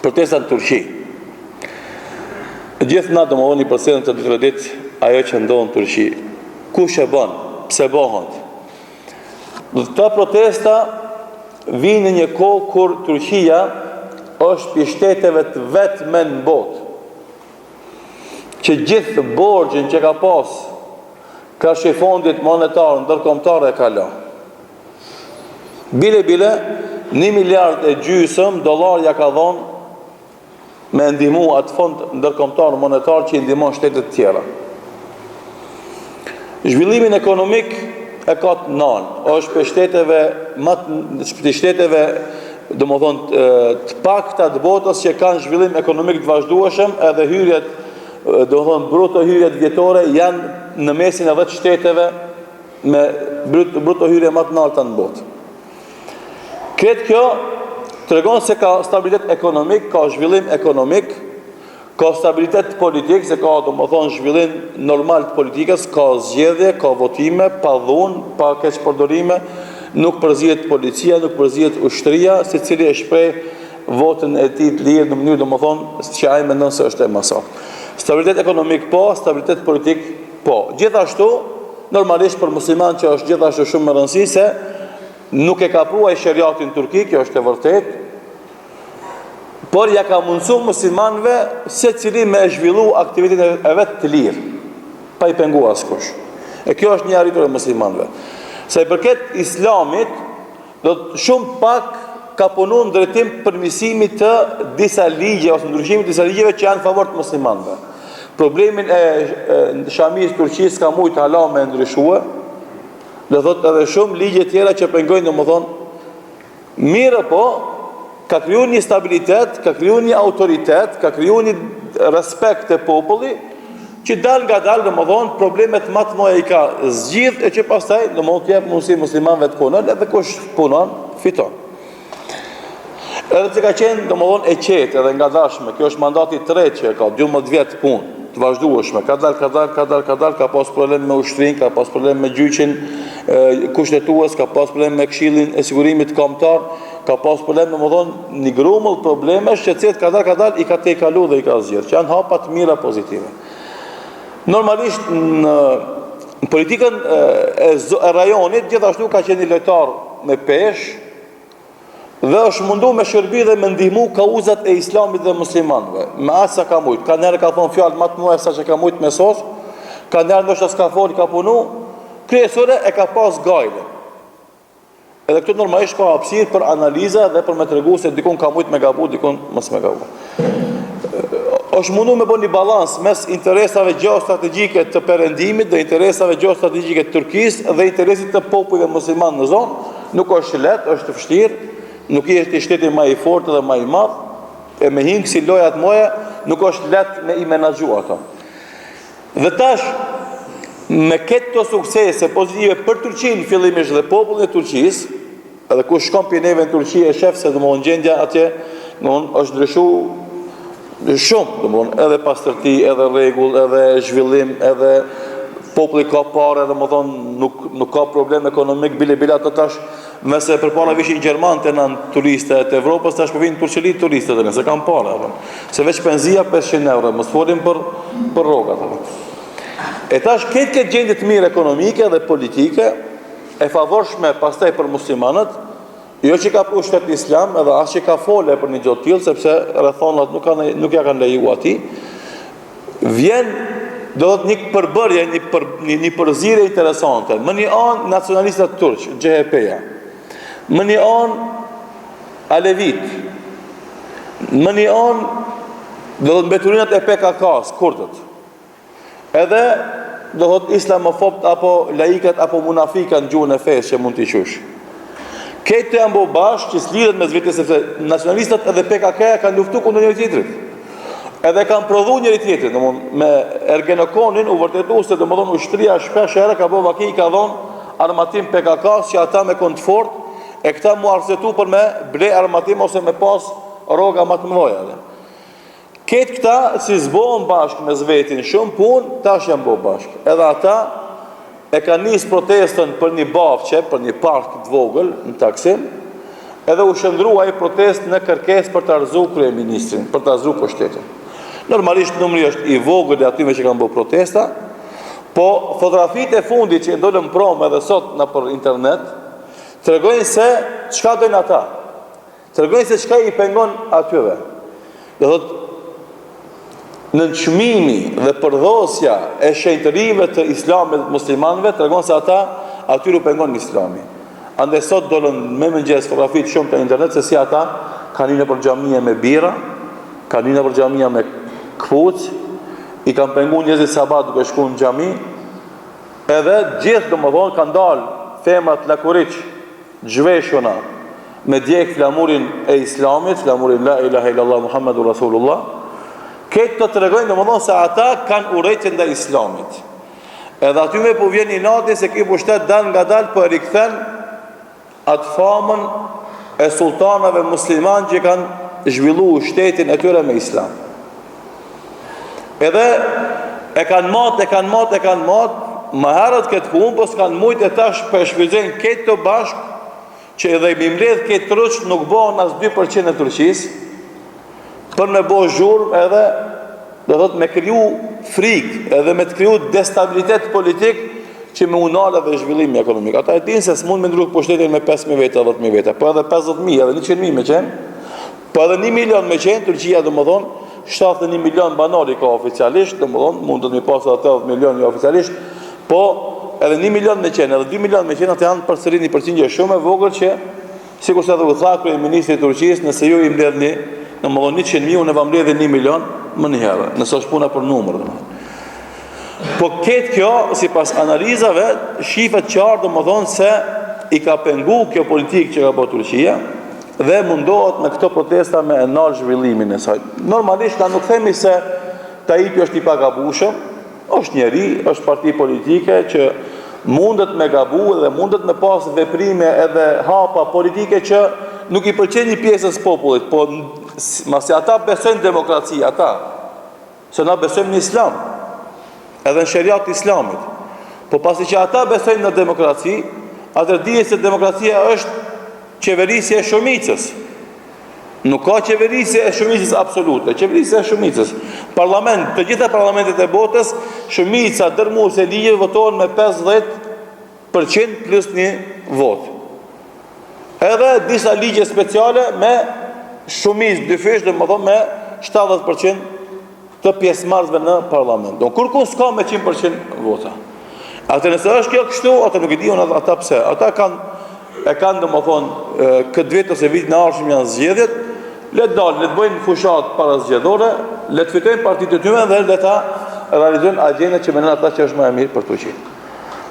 protesta në Turqi. Gjithë na do më voni përsedën të dy ditë ajo që ndonë në Turqi. Kush e bën? Pse bëhet? Dhe këta protesta vinë në një kohë kur Turqia është për shteteve të vetme në botë, që gjithë borxhin që ka pas Krashi i Fondit Monetar Ndërkombëtar e ka lënë. Bile 1,5 miliard dollar ja ka dhënë me ndihmu atë fond ndërkombëtar monetar që i ndihmon shtetet tjera. Zhvillimin ekonomik e ka të nalë, është për shteteve të pakta të botës që kanë zhvillim ekonomik të vazhdueshëm, edhe hyrjet, bruto hyrjet vjetore janë në mesin e 10 shteteve me bruto hyrje më të larta në botë. Këtë kjo tregon se ka stabilitet ekonomik, ka zhvillim ekonomik, ka stabilitet politik, se ka zhvillim normal të politikës, ka zgjedhje, ka votime, pa dhunë, pa keqpërdorime, nuk përzihet policia, nuk përzihet ushtria, secili e shpreh votën e tij të lirë në mënyrë që ai mendon se është e masaktë. Stabilitet ekonomik po, stabilitet politik po. Gjithashtu, normalisht për musliman që është gjithashtu shumë më rëndësishme se nuk e ka pruaj sheriatin turki, kjo është e vërtetë, por ja ka mundësu muslimanëve se cili me e zhvillu aktivitetin e vetë të lirë, pa i pengu askush. E kjo është një arritur e muslimanëve. Sa i përket islamit, do të shumë pak ka punu në drejtim përmirësimit të disa ligje, ose ndryshimit të disa ligjeve që janë favor të muslimanëve. Problemin e Shamis Turqis ka mujtë hala me ndryshue, dhe thot edhe shumë ligje tjera që pengojnë mirë po, ka kriju një stabilitet, ka kriju një autoritet, ka kriju një respekt të populli, që dal nga dal, problemet më të mëdha i ka zgjidh e që pastaj të jep mundësi muslimanëve të punojnë, edhe kush punon, fiton. Edhe që ka qenë e qetë edhe nga dashme, kjo është mandati 3 që ka 12 vjetë punë, të vazhdueshme, ka dal, ka pas problem me ushtrin, ka pas problem me gjyqin kushtetues, ka pas problem me Këshillin e Sigurimit Kombëtar, ka pas problem një grumull problemesh që cilët ka dal, i ka te kalu dhe i ka zgjedhur, që janë hapa të mira pozitive. Normalisht në politikën e rajonit gjithashtu ka qenë një lojtar me peshë, dhe është mundu me shërbi dhe me ndihmu kauzat e islamit dhe muslimanëve, me atë sa ka mujtë. Ka njerë ka thonë fjallë matë muaj sa që ka mujtë me sos, ka njerë ndoshta s'ka folë, ka punu, kryesore e ka pas gajle. Edhe këtu normalisht ka hapësirë për analiza dhe për me të regu se dikun ka mujtë me gabu, dikun mos me gabu. është mundu me bo një balans mes interesave gjeostrategjike të perëndimit dhe interesave gjeostrategjike të Turkisë dhe interesit të popujve musliman në zonë. Nuk është lehtë, është vështirë, nuk është shteti më i fortë dhe më i madh, e me hingë si lojat moje, nuk është lehtë me i menaxhu ato. Dhe tash, me këto suksese pozitive për Turqinë fillimisht dhe popullin e Turqisë, edhe ku shkon për neve në Turqi e shef se domthonjë gjendja atje është ndryshuar shumë, edhe pastërti, edhe rregull, edhe zhvillim, edhe populli ka parë, nuk ka problem ekonomik, bile ato tash, nëse përpara vishin gjermanët e nën turiste të Evropës, tash po vinë turqëli turistët e nëse kanë parë, se veç penzia 500 euro, mos folim për rrogat. E tash këtë gjendje të mirë ekonomike dhe politike, e favorshme pastaj për muslimanët, jo që ka pru shtetë islam, edhe as që ka fole për një gjotë tjilë, sepse rrethonat nuk ja kanë leju ati, vjen do të një përbërje, një përzire interesante. Më një anë nacionalistët turq, CHP-ja, më një anë Alevit, më një anë do të mbeturinat e PKK-s, kurdët, edhe do të islamofobt apo laikat apo munafikat në gjuhën e fesë që mund t'i qush. Këtë janë bo bashkë që s'lidhet me zvete, sepse nacionalistët edhe PKK-ja kanë luftu kundër njëri tjetrit. Edhe kanë prodhu njëri tjetrit, me Ergenekonin u vërtetu se ushtria shpesh herë ka bo vaki, ka dhonë armatim PKK-s që ata me kënd fort, e këta mu arsetu për me ble armatim ose me pas roga më të mëdha. Këtë këta si zbohen bashkë me zvetin shumë pun, tash janë bo bashkë. Edhe ata e ka njës protestën për një bafqe, për një park të vogël në Taksim, edhe u shndrua ai protest në kërkesë për të arzuar kryeministrin, për të arzuar pushtetin. Normalisht numri është i vogël i atyre që kanë bërë protesta, po fotografitë e fundit që ndolën promë edhe sot nëpër internet tregojnë se çka doin ata. Tregojnë se çka i pengon atyre. Do thotë nënçmimi dhe përdhosja e shenjtërive të islamit muslimanëve tregon se ata atyre u pengon Islami. Andaj sot dolën me mëngjes fotografitë shumë të internet se si ata kanë hyrë për xhamia me bira, kanë hyrë për xhamia me kpuç, i kanë penguar njerëzit sabat duke shkuar në xhami, edhe gjithë domethënë kanë dalë femrat lakuriç, zhveshuna me djeg flamurin e Islamit, flamurin la ilaha illallah Muhammadur Rasulullah. Këtë të tregojnë domethënë se ata kanë urrëtie ndaj Islamit. Edhe aty me po vjen i nati se ky pushtet dal nga dal po e rikthen atë famën e sultanave musliman që kanë zhvilluar shtetin e tyre me Islam. Edhe e kanë mat, më herët këtë punë, po s'kanë mujt e tash për shfrytëzojnë këtë të bashkë, që edhe i mbledh këtë truç nuk bëhen as 2% e Turqisë, për me bo zhurmë edhe, do thotë me kriju frikë, edhe me të kriju destabilitet politik, që me unale dhe zhvillimi ekonomik. Ata e dinë se s'mund me ndruk pushtetin me 5.000 vete, 10.000 vete, po edhe 50.000, edhe 100.000 me qenë, po edhe 1 milion me qenë, Turqia do më thonë, 71 milion banori ka oficialisht, do më thonë, mund të mi pasë 80 milion oficialisht, po edhe 1 milion me qenë, edhe 2 milion me qenë, atë janë përsëri një përqindje shumë e vogël që, sikur se edhe u tha kryeministri i Turqisë, nëse ju i mbledhni, në më thonë 100.000, unë e va mbledhni 1 milion më një herë, nëse është puna për numër. Po këtë kjo, si pas analizave, shifet qartë do më thonë se i ka pengu kjo politikë që ka po Turqia dhe mundohet me këto protesta me enal zhvillimin e saj. Normalisht, nuk themi se Tayyip është i pagabushëm, është njeri, është parti politike që mundet me gabu dhe mundet me pas veprime edhe hapa politike që nuk i pëlqen një pjesës popullit, po masi ata besojnë demokraci, ata, se na besojnë në Islam, edhe në sheriat Islamit. Po pasi që ata besojnë në demokraci, atër dije se demokracia është qeverisje e shumicës. Nuk ka qeverisje e shumicës absolute, qeverisje e shumicës. Parlament, të gjitha parlamentet e botës, shumica dërmuese e ligje votohen me 50% plus një vot. Edhe disa ligje speciale me shumicë dyfish, dhe më thonë me 70% të pjesëmarrësve në parlament. Kur s'ka me 100% vota. Atë nëse është kjo kështu, atë nuk i diun ata pse. Ata kanë domethënë këtë vit ose vit në ardhshëm janë zgjedhjet, le të dalin, le të bëjnë fushat para zgjedhore, le të fitojnë partitë e tyre dhe le ta realizojnë agjendën që mendon ata që është më e mirë për Turqinë.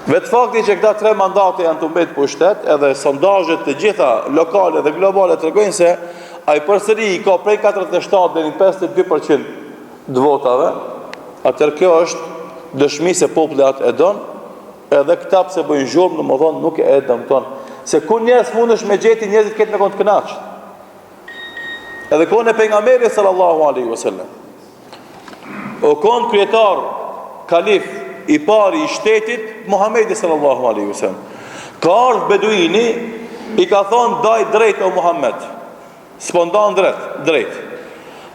Vetë fakti që këta 3 mandate janë të mbetë pushtet, edhe sondazhet të gjitha lokale dhe globale tregojnë se ai përsëri ka prej 47 deri në 52% të votave, atër kjo është dëshmi se populli atë e don, edhe këta pse bëjnë zhurmë, domethënë nuk e dëmton. Se ku njerëz fundesh me gjeti njerëzit këtë me kon të kënaqur. Edhe kohën e pejgamberit sallallahu alaihi wasallam. O kon kryetar kalif i pari i shtetit Muhamedi sallallahu alaihi wasallam. Ka ardhur beduini i ka thonë daj drejt o Muhammed. Spondan drejt.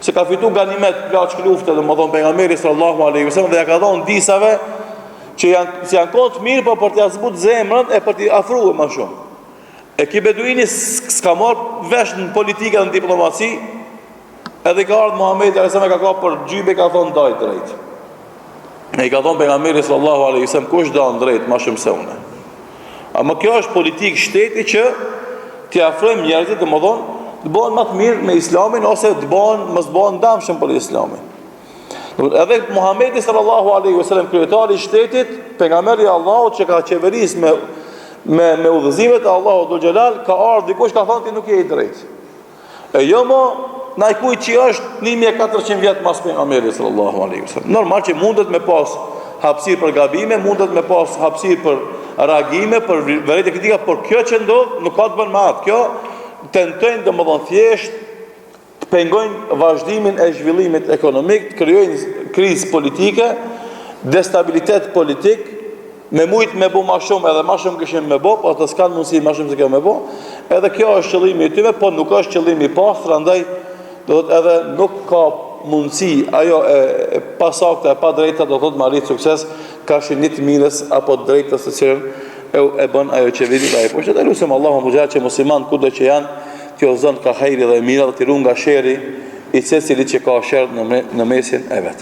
Se ka fitu ganimet plaçk lufte dhe më thonë pejgamberi sallallahu alaihi wasallam dhe ja ka thonë disave që janë kohë të mirë, po për t'ia zbut zemrën e për t'i afruar më shumë. E ki beduini s'ka marrë vesh në politikë dhe në diplomaci, edhe ka ardhur Muhamedi alaihi wasallam ka për gjybe ka thonë daj drejt. E i ka thonë pejgamberi sallallahu alaihi wasallam kush dan drejt më shumë se unë. Ama kjo është politikë shteti që t'i afrojmë njerëzit, domethënë të bëhen më të mirë me Islamin ose të bëhen mos bëhen dëmshëm për Islamin. Edhe Muhamedi sallallahu alaihi wasallam kryetari i shtetit, pejgamberi i Allahut që ka qeveris me udhëzimet e Allahut dhul xhelal, ka ardhur dikush ka thonë ti nuk je i drejtë. E jo më na kujt që është 1400 vjet pas pejgamberit sallallahu alaihi wasallam. Normal që mundet me pas hapësirë për gabime, mundet me pas hapësirë për reagime, për vërejtje kritika, por kjo që ndodh nuk ka të bën me atë. Kjo tentojnë domethënë thjesht të pengojnë vazhdimin e zhvillimit ekonomik, të krijojnë krizë politike, destabilitet politik, me mujt me bu ma shumë edhe ma shumë këshim me bo, po ata s'kanë mundësi ma shumë se kjo me bo, Edhe kjo është qëllimi i tyre, po nuk është qëllimi i pastër, andaj do thotë edhe nuk ka mundësi ajo e pasakta e pa drejta do thotë marrit sukses ka shinit mirës apo drejtës të cilën e bën ajo qeveri dhe ajo. Po që të lutem Allahu më gjatë që musliman kudo që janë, t'jo zënë ka hajri dhe mira dhe t'i runë nga sheri i secili që ka sherr në mesin e vet.